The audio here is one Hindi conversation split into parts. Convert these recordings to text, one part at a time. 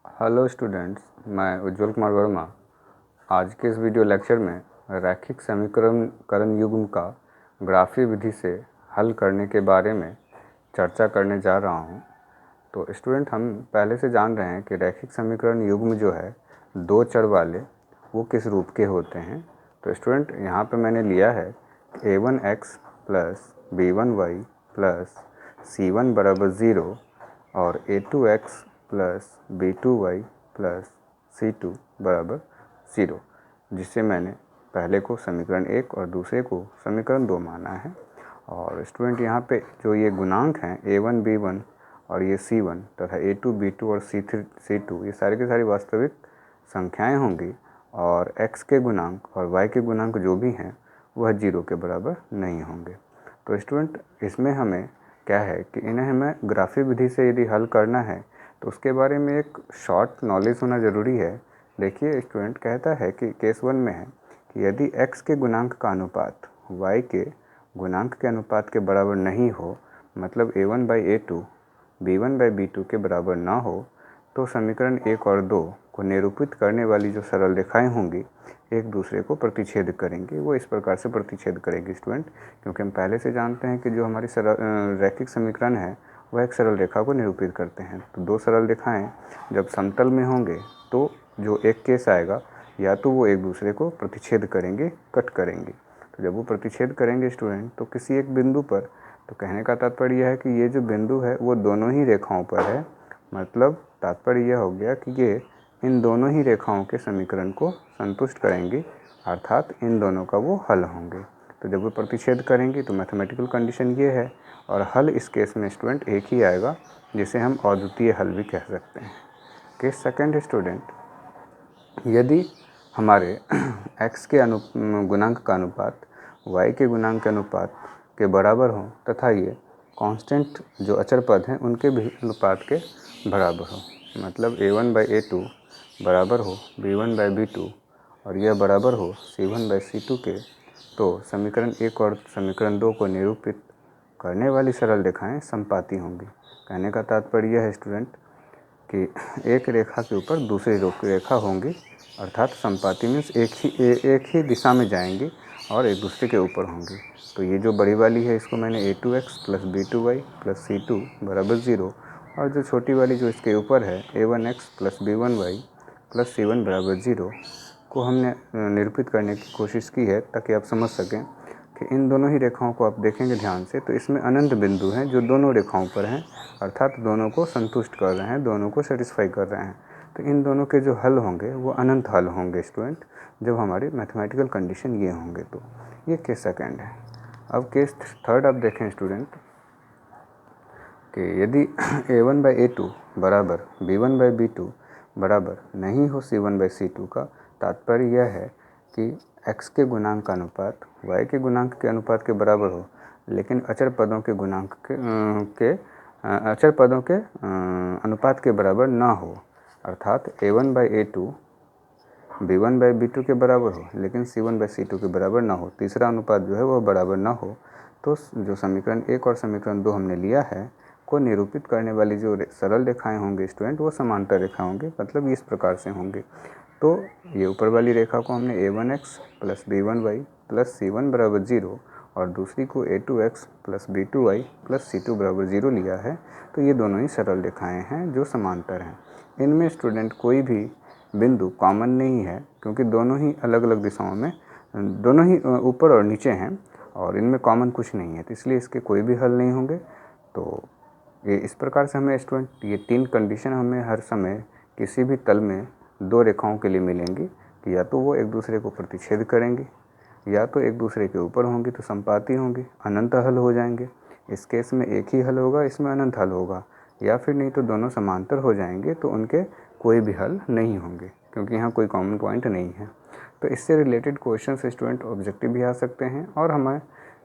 हेलो स्टूडेंट्स, मैं उज्जवल कुमार वर्मा। आज के इस वीडियो लेक्चर में रैखिक समीकरण युग्म का ग्राफीय विधि से हल करने के बारे में चर्चा करने जा रहा हूं। तो स्टूडेंट, हम पहले से जान रहे हैं कि रैखिक समीकरण युग्म जो है दो चर वाले वो किस रूप के होते हैं। तो स्टूडेंट, यहाँ पे मैंने लिया है a1x plus b1y plus c1 बराबर 0 और a2x plus b2y plus c2 बराबर 0, जिससे मैंने पहले को समीकरण 1 और दूसरे को समीकरण 2 माना है। और स्टूडेंट, यहाँ पे जो ये गुणांक हैं a1 b1 और ये c1 तथा a2 b2 और c3 c2, ये सारी की सारी वास्तविक संख्याएं होंगी और x के गुणांक और y के गुणांक जो भी हैं वह 0 के बराबर नहीं होंगे। तो स्टूडेंट, इसमें हमें क्या है कि इन्हें हमें ग्राफीय विधि से यदि हल करना है तो उसके बारे में एक शॉर्ट नॉलेज होना ज़रूरी है। देखिए स्टूडेंट, कहता है कि केस 1 में है कि यदि x के गुणांक का अनुपात y के गुणांक के अनुपात के बराबर नहीं हो, मतलब a1/a2 b1/b2 के बराबर ना हो, तो समीकरण 1 और 2 को निरूपित करने वाली जो सरल रेखाएं होंगी एक दूसरे को प्रतिच्छेद करेंगी। वो इस प्रकार से प्रतिच्छेद करेंगी स्टूडेंट, क्योंकि हम पहले से जानते हैं कि जो हमारी रैखिक समीकरण है वह एक सरल रेखा को निरूपित करते हैं। तो दो सरल रेखाएं जब समतल में होंगे तो जो एक केस आएगा, या तो वो एक दूसरे को प्रतिच्छेद करेंगे, कट करेंगे। तो जब वो प्रतिच्छेद करेंगे स्टूडेंट, तो किसी एक बिंदु पर, तो कहने का तात्पर्य यह है कि ये जो बिंदु है वो दोनों ही रेखाओं पर है। मतलब तात्पर्य यह हो गया कि ये इन दोनों ही रेखाओं के समीकरण को संतुष्ट करेंगी, अर्थात इन दोनों का वो हल होंगे। तो जब वो प्रतिच्छेद करेंगी तो मैथमेटिकल कंडीशन ये है, और हल इस केस में स्टूडेंट एक ही आएगा, जिसे हम अद्वितीय हल भी कह सकते हैं। केस सेकंड स्टूडेंट, यदि हमारे x के गुणांक का अनुपात y के गुणांक के अनुपात के बराबर हो तथा ये कांस्टेंट जो अचर पद हैं उनके भी अनुपात के बराबर हो, मतलब a1/a2 बराबर हो b1/b2 और यह बराबर हो c1/c2 के, तो समीकरण 1 और समीकरण 2 को निरूपित करने वाली सरल रेखाएं समपाती होंगी। कहने का तात्पर्य यह है स्टूडेंट कि एक रेखा के ऊपर दूसरी रेखा होंगी, अर्थात समपाती मीन्स एक ही दिशा में जाएंगी और एक दूसरे के ऊपर होंगी। तो ये जो बड़ी वाली है इसको मैंने a2x plus b2y plus c2 बराबर 0, और जो छोटी वाली जो इसके ऊपर है a1x plus b1y plus c1 बराबर 0 को हमने निरूपित करने की कोशिश की है, ताकि आप समझ सकें कि इन दोनों ही रेखाओं को आप देखेंगे ध्यान से तो इसमें अनंत बिंदु हैं जो दोनों रेखाओं पर हैं, अर्थात दोनों को संतुष्ट कर रहे हैं, दोनों को सेटिस्फाई कर रहे हैं। तो इन दोनों के जो हल होंगे वो अनंत हल होंगे स्टूडेंट, जब हमारी मैथमेटिकल कंडीशन ये होंगे। तो ये केस सेकंड है। अब केस थर्ड आप देखें स्टूडेंट कि यदि a1/a2 बराबर b1/b2 बराबर नहीं हो c1/c2 का, तात्पर्य यह है कि x के गुणांक का अनुपात y के गुणांक के अनुपात के बराबर हो, लेकिन अचर पदों के गुणांक अचर पदों के अनुपात के बराबर ना हो, अर्थात a1/a2 b1/b2 के बराबर हो लेकिन c1/c2 के बराबर ना हो, तीसरा अनुपात जो है वह बराबर ना हो, तो जो समीकरण 1 और समीकरण 2 हमने लिया है को निरूपित करने वाली जो सरल रेखाएं होंगी स्टूडेंट वो समांतर रेखा होंगी, मतलब इस प्रकार से होंगी। तो ये ऊपर वाली रेखा को हमने a1x plus b1y plus c1 बराबर 0 और दूसरी को a2x plus b2y plus c2 बराबर 0 लिया है। तो ये दोनों ही सरल रेखाएं हैं जो समांतर हैं। इनमें स्टूडेंट कोई भी बिंदु कॉमन नहीं है, क्योंकि दोनों ही अलग अलग दिशाओं में, दोनों ही ऊपर और नीचे हैं और इनमें कॉमन कुछ नहीं है, तो इसलिए इसके कोई भी हल नहीं होंगे। तो ये इस प्रकार से हमें स्टूडेंट ये तीन कंडीशन हमें हर समय किसी भी तल में दो रेखाओं के लिए मिलेंगी कि या तो वो एक दूसरे को प्रतिच्छेद करेंगी, या तो एक दूसरे के ऊपर होंगी तो समपाती होंगी, अनंत हल हो जाएंगे। इस केस में एक ही हल होगा, इसमें अनंत हल होगा, या फिर नहीं तो दोनों समांतर हो जाएंगे तो उनके कोई भी हल नहीं होंगे, क्योंकि यहाँ कोई कॉमन पॉइंट नहीं है। तो इससे रिलेटेड क्वेश्चन स्टूडेंट ऑब्जेक्टिव भी आ सकते हैं, और हमें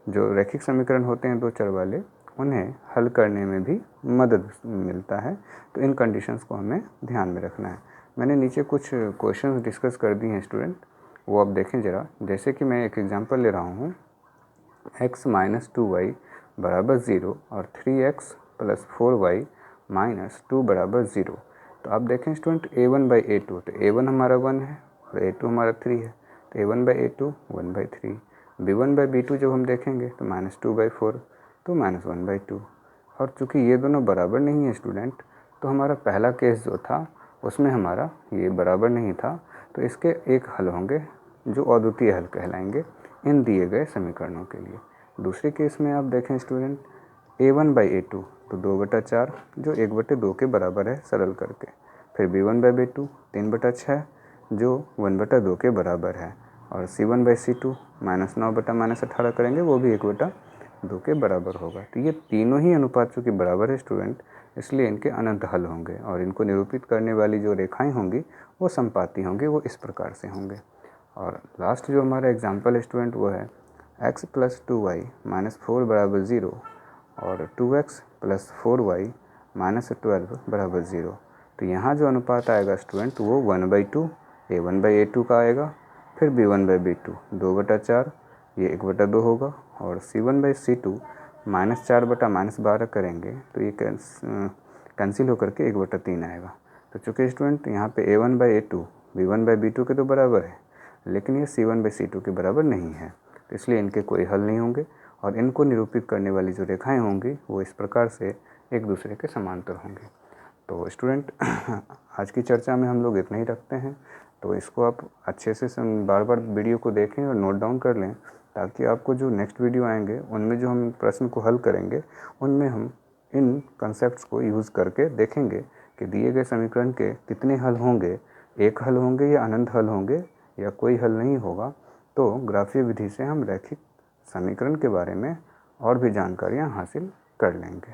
जो रैखिक समीकरण होते हैं दो चर वाले, उन्हें हल करने में भी मदद मिलता है। तो इन कंडीशंस को हमें ध्यान में रखना है। मैंने नीचे कुछ क्वेश्चंस डिस्कस कर दिए हैं स्टूडेंट, वो आप देखें ज़रा। जैसे कि मैं एक एग्जांपल ले रहा हूँ, x माइनस 2y बराबर 0 और 3x प्लस 4y माइनस 2 बराबर 0। तो आप देखें स्टूडेंट a1/a2, तो a1 हमारा 1 है और a2 हमारा 3 है, तो a1/a2 1/3। b1/b2 जब हम देखेंगे तो -2/4, तो -1/2। और चूँकि ये दोनों बराबर नहीं है स्टूडेंट, तो हमारा पहला केस जो था उसमें हमारा ये बराबर नहीं था, तो इसके एक हल होंगे जो अद्वितीय हल कहलाएंगे इन दिए गए समीकरणों के लिए। दूसरे केस में आप देखें स्टूडेंट a1/a2, तो 2/4 जो 1/2 के बराबर है सरल करके। फिर b1/b2 3/6 जो 1/2 के बराबर है, और c1/c2 -9/-18 करेंगे वो भी 1/2 के बराबर होगा। तो ये तीनों ही अनुपात चूँकि बराबर है स्टूडेंट, इसलिए इनके अनंत हल होंगे, और इनको निरूपित करने वाली जो रेखाएं होंगी वो समपाती होंगी, वो इस प्रकार से होंगे। और लास्ट जो हमारा एग्जाम्पल है स्टूडेंट वो है x + 2y - 4 = 0 और 2x + 4y - 12 = 0। तो यहाँ जो अनुपात आएगा स्टूडेंट वो 1/2 a1/a2 का आएगा, फिर b1/b2 2/4 ये 1/2 होगा, और c1/c2 -4/-12 करेंगे तो ये कैंसिल होकर के 1/3 आएगा। तो चूँकि स्टूडेंट यहाँ पे a1/a2 b1/b2 के तो बराबर है, लेकिन ये c1/c2 के बराबर नहीं है, तो इसलिए इनके कोई हल नहीं होंगे, और इनको निरूपित करने वाली जो रेखाएं होंगी वो इस प्रकार से एक दूसरे के समांतर होंगे। तो स्टूडेंट आज की चर्चा में हम लोग इतना ही रखते हैं। तो इसको आप अच्छे से बार बार वीडियो को देखें और नोट डाउन कर लें, ताकि आपको जो नेक्स्ट वीडियो आएंगे उनमें जो हम प्रश्न को हल करेंगे उनमें हम इन कंसेप्ट्स को यूज़ करके देखेंगे कि दिए गए समीकरण के कितने हल होंगे, एक हल होंगे या अनंत हल होंगे या कोई हल नहीं होगा। तो ग्राफीय विधि से हम रैखिक समीकरण के बारे में और भी जानकारियाँ हासिल कर लेंगे।